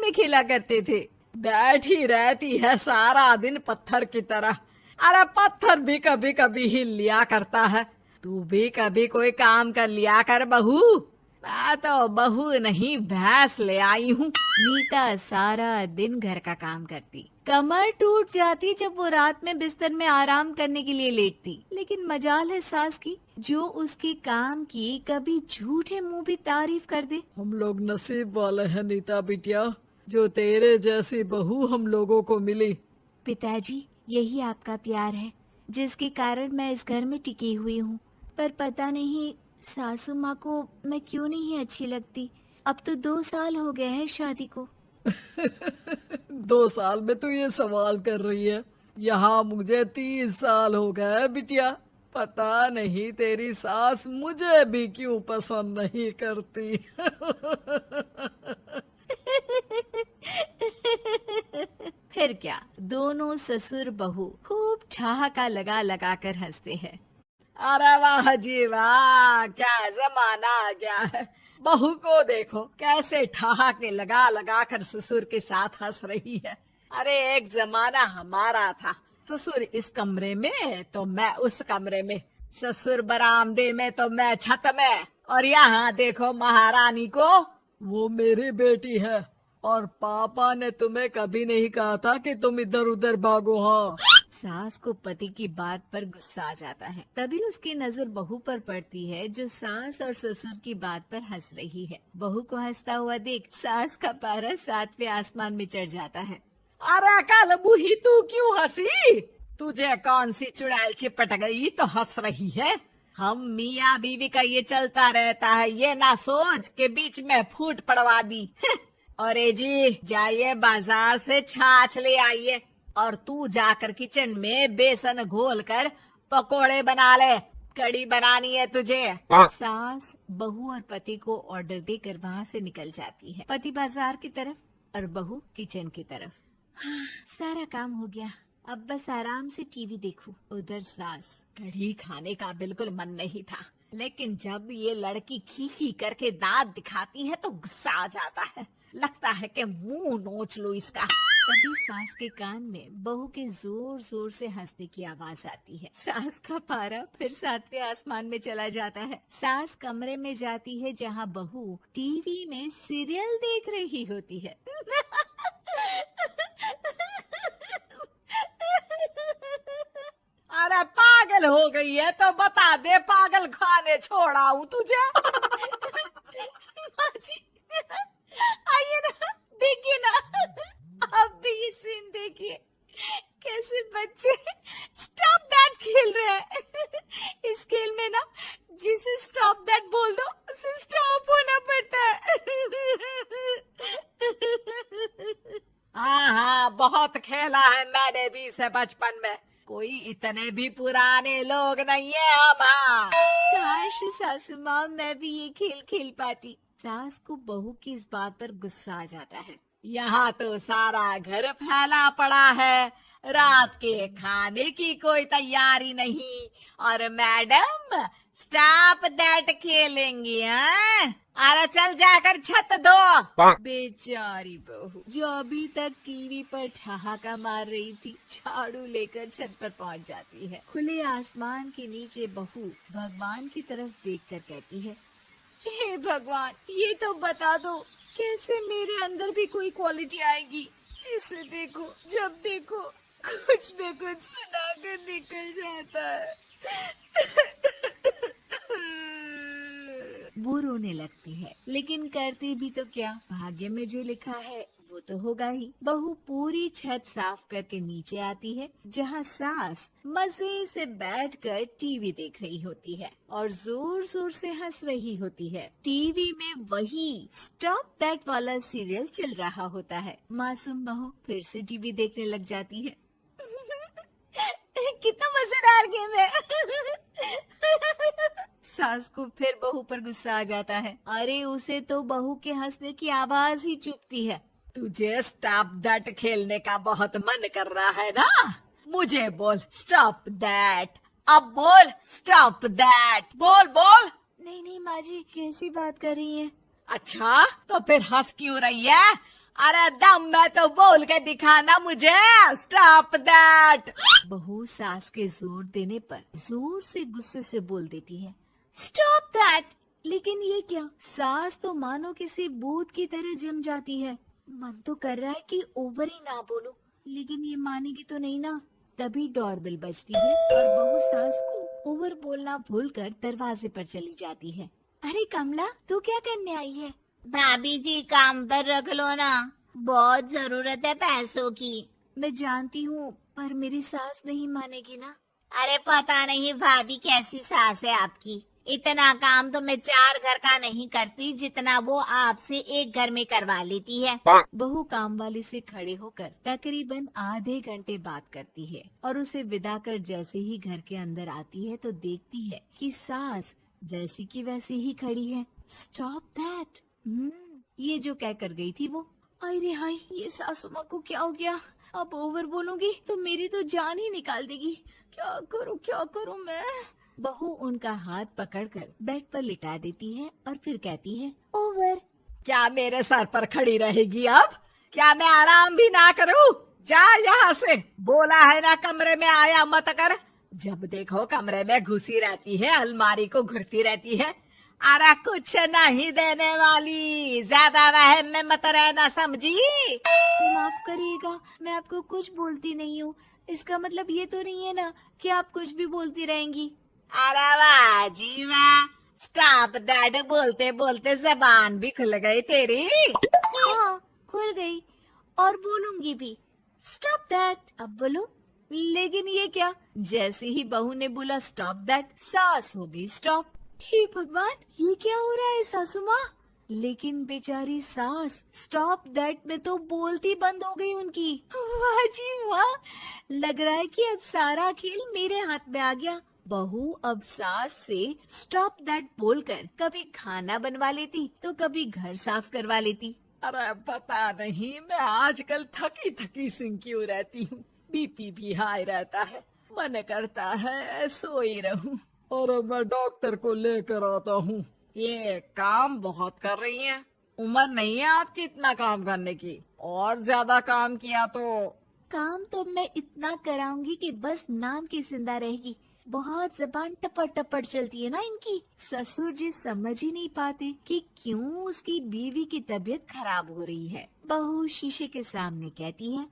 में खेला करते थे। बैठी रहती है सारा दिन पत्थर की तरह। अरे पत्थर भी कभी कभी हिल लिया करता है। तू भी कभी कोई काम कर लिया कर बहू। मैं तो बहू नहीं भैंस ले आई हूँ। नीता सारा दिन घर का काम करती, कमर टूट जाती जब वो रात में बिस्तर में आराम करने के लिए लेटती। लेकिन मजाल है सास की, जो उसके काम की कभी झूठे मुंह भी तारीफ कर दे। हम लोग नसीब वाले हैं नीता बिटिया, जो तेरे जैसी बहू हम लोगों को मिली। पिताजी, यही आपका प्यार है जिसके कारण मैं इस घर में टिकी हुई हूँ। पर पता नहीं सासू माँ को मैं क्यों नहीं अच्छी लगती। अब तो 2 साल हो गए हैं शादी को। 2 साल में तू ये सवाल कर रही है? यहाँ मुझे 30 साल हो गए बिटिया। पता नहीं तेरी सास मुझे भी क्यों पसंद नहीं करती। फिर क्या, दोनों ससुर बहू खूब ठहाका लगा लगा कर हंसते हैं। अरे वाह जी वाह, क्या जमाना आ गया है। बहू को देखो कैसे ठहाके लगा लगा कर ससुर के साथ हंस रही है। अरे एक जमाना हमारा था, ससुर इस कमरे में तो मैं उस कमरे में, ससुर बरामदे में तो मैं छत में। और यहाँ देखो महारानी को, वो मेरी बेटी है। और पापा ने तुम्हें कभी नहीं कहा था कि तुम इधर उधर भागो। हाँ, सास को पति की बात पर गुस्सा आ जाता है। तभी उसकी नजर बहू पर पड़ती है, जो सास और ससुर की बात पर हंस रही है। बहू को हंसता हुआ देख सास का पारा 7वें आसमान में चढ़ जाता है। अरे कल बूही तू क्यों हंसी? तुझे कौन सी चुड़ैल चिपट गई तो हंस रही है? हम मियाँ बीवी का ये चलता रहता है, ये ना सोच के बीच में फूट पड़वा दी। अरे जी जाइए बाजार से छाछ ले आइए, और तू जाकर किचन में बेसन घोल कर पकोड़े बना ले, कड़ी बनानी है तुझे। सास बहू और पति को ऑर्डर देकर वहाँ से निकल जाती है। पति बाजार की तरफ और बहू किचन की तरफ। हाँ, सारा काम हो गया, अब बस आराम से टीवी देखूं। उधर सास, कढ़ी खाने का बिल्कुल मन नहीं था, लेकिन जब ये लड़की खी खी करके दांत दिखाती है तो गुस्सा आ जाता है। लगता है कि मुंह नोच लूं इसका। तभी सास के कान में बहू के जोर जोर से हंसने की आवाज आती है। सास का पारा फिर 7वें आसमान में चला जाता है। सास कमरे में जाती है जहाँ बहू टीवी में सीरियल देख रही होती है। अरे पागल हो गई है तो बता दे, पागल खाने छोड़ाऊं तुझे? माँ जी, आइए ना, देखिए ना, आप भी ये सीन देखिए, कैसे बच्चे स्टॉप दैट खेल रहे हैं। इस खेल में ना जिसे स्टॉप दैट बोल दो उसे स्टॉप होना पड़ता है। हाँ हाँ, बहुत खेला है मैंने भी इसे बचपन में। कोई इतने भी पुराने लोग नहीं है हम। हाँ, काश सासू माँ मैं भी ये खेल खेल पाती। सास को बहू की इस बात पर गुस्सा आ जाता है। यहाँ तो सारा घर फैला पड़ा है, रात के खाने की कोई तैयारी नहीं, और मैडम स्टॉप दैट खेलेंगी। हाँ, अरे चल जाकर छत धो। बेचारी बहू जो अभी तक टीवी पर ठहाका मार रही थी, झाड़ू लेकर छत पर पहुंच जाती है। खुले आसमान के नीचे बहू भगवान की तरफ देखकर कहती है, हे भगवान, ये तो बता दो कैसे मेरे अंदर भी कोई क्वालिटी आएगी जिसे देखो जब देखो कुछ न कुछ सुनाकर निकल जाता है। वो रोने लगती है, लेकिन करती भी तो क्या, भाग्य में जो लिखा है वो तो होगा ही। बहू पूरी छत साफ करके नीचे आती है, जहाँ सास मजे से बैठकर टीवी देख रही होती है और जोर जोर से हंस रही होती है। टीवी में वही स्टॉप दैट वाला सीरियल चल रहा होता है। मासूम बहू फिर से टीवी देखने लग जाती है। कितना मजेदार गेम है। सास को फिर बहू पर गुस्सा आ जाता है। अरे उसे तो बहू के हंसने की आवाज ही चुभती है। तुझे स्टॉप दैट खेलने का बहुत मन कर रहा है ना? मुझे बोल स्टॉप दैट, अब बोल स्टॉप दैट, बोल बोल। नहीं नहीं माँ जी, कैसी बात कर रही हैं? अच्छा तो फिर हंस क्यों रही है? अरे दम में तो बोल के दिखाना मुझे, स्टॉप दैट। बहू सास के जोर देने पर जोर से गुस्से से बोल देती है, स्टॉप दैट। लेकिन ये क्या, सास तो मानो किसी भूत की तरह जम जाती है। मन तो कर रहा है कि ओवर ही ना बोलूं, लेकिन ये मानेगी तो नहीं ना। तभी डोरबेल बजती है और बहू सास को ओवर बोलना भूलकर दरवाजे पर चली जाती है। अरे कमला, तू क्या करने आई है? भाभी जी काम पर रख लो ना, बहुत जरूरत है पैसों की। मैं जानती हूँ, पर मेरी सास नहीं मानेगी ना। अरे पता नहीं भाभी कैसी सास है आपकी, इतना काम तो मैं 4 घर का नहीं करती जितना वो आपसे एक घर में करवा लेती है। बहू काम वाली से खड़े होकर तकरीबन आधे घंटे बात करती है और उसे विदा कर जैसे ही घर के अंदर आती है तो देखती है कि सास वैसी की वैसी ही खड़ी है। Stop that. ये जो कह कर गई थी वो। अरे हाय, ये सासू माँ को क्या हो गया? अब ओवर बोलूंगी तो मेरी तो जान ही निकाल देगी। क्या करूँ मैं? बहू उनका हाथ पकड़कर बेड पर लिटा देती है और फिर कहती है, ओवर। क्या मेरे सर पर खड़ी रहेगी अब? क्या मैं आराम भी ना करूं? जा यहाँ से, बोला है ना कमरे में आया मत कर। जब देखो कमरे में घुसी रहती है, अलमारी को घुरती रहती है। अरे कुछ नहीं देने वाली, ज्यादा वहम में मत रहना, समझी? माफ करिएगा, मैं आपको कुछ बोलती नहीं हूँ। इसका मतलब ये तो नहीं है ना कि आप कुछ भी बोलती रहेंगी। अरे वाह जी वाह, स्टॉप दैट बोलते बोलते जबान भी खुल गई तेरी। हाँ, खुल गई और बोलूंगी भी। Stop that. अब बोलो। लेकिन ये क्या, जैसे ही बहू ने बोला स्टॉप दैट, सास हो गई स्टॉप। हे भगवान, ये क्या हो रहा है सासू माँ? लेकिन बेचारी सास स्टॉप दैट में तो बोलती बंद हो गई उनकी। वाह जी वाह, लग रहा है कि अब सारा खेल मेरे हाथ में आ गया। बहू अब सास से स्टॉप दैट बोलकर कभी खाना बनवा लेती तो कभी घर साफ करवा लेती। अरे पता नहीं, मैं आजकल थकी थकी सी क्यों रहती हूँ। बीपी भी हाई रहता है, मन करता है सोई रहूं। और मैं डॉक्टर को लेकर आता हूँ। ये काम बहुत कर रही हैं, उम्र नहीं है आपकी इतना काम करने की। और ज्यादा काम किया काम तो मैं इतना कराऊंगी कि बस नाम की जिंदा रहेगी। बहुत जबान टपड़ टपड़ चलती है ना इनकी। ससुर जी समझ ही नहीं पाते कि क्यों उसकी बीवी की तबीयत खराब हो रही है। बहू शीशे के सामने कहती है,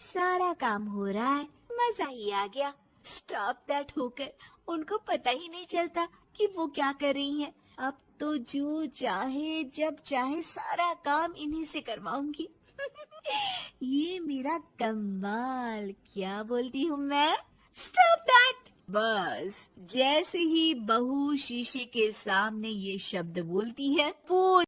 सारा काम हो रहा है, मजा ही आ गया। स्टॉप दैट होकर उनको पता ही नहीं चलता कि वो क्या कर रही हैं। अब तो जो चाहे जब चाहे सारा काम इन्हीं से करवाऊंगी। ये मेरा कमाल, क्या बोलती हूँ मैं? Stop that. बस जैसे ही बहू शीशे के सामने ये शब्द बोलती है, वो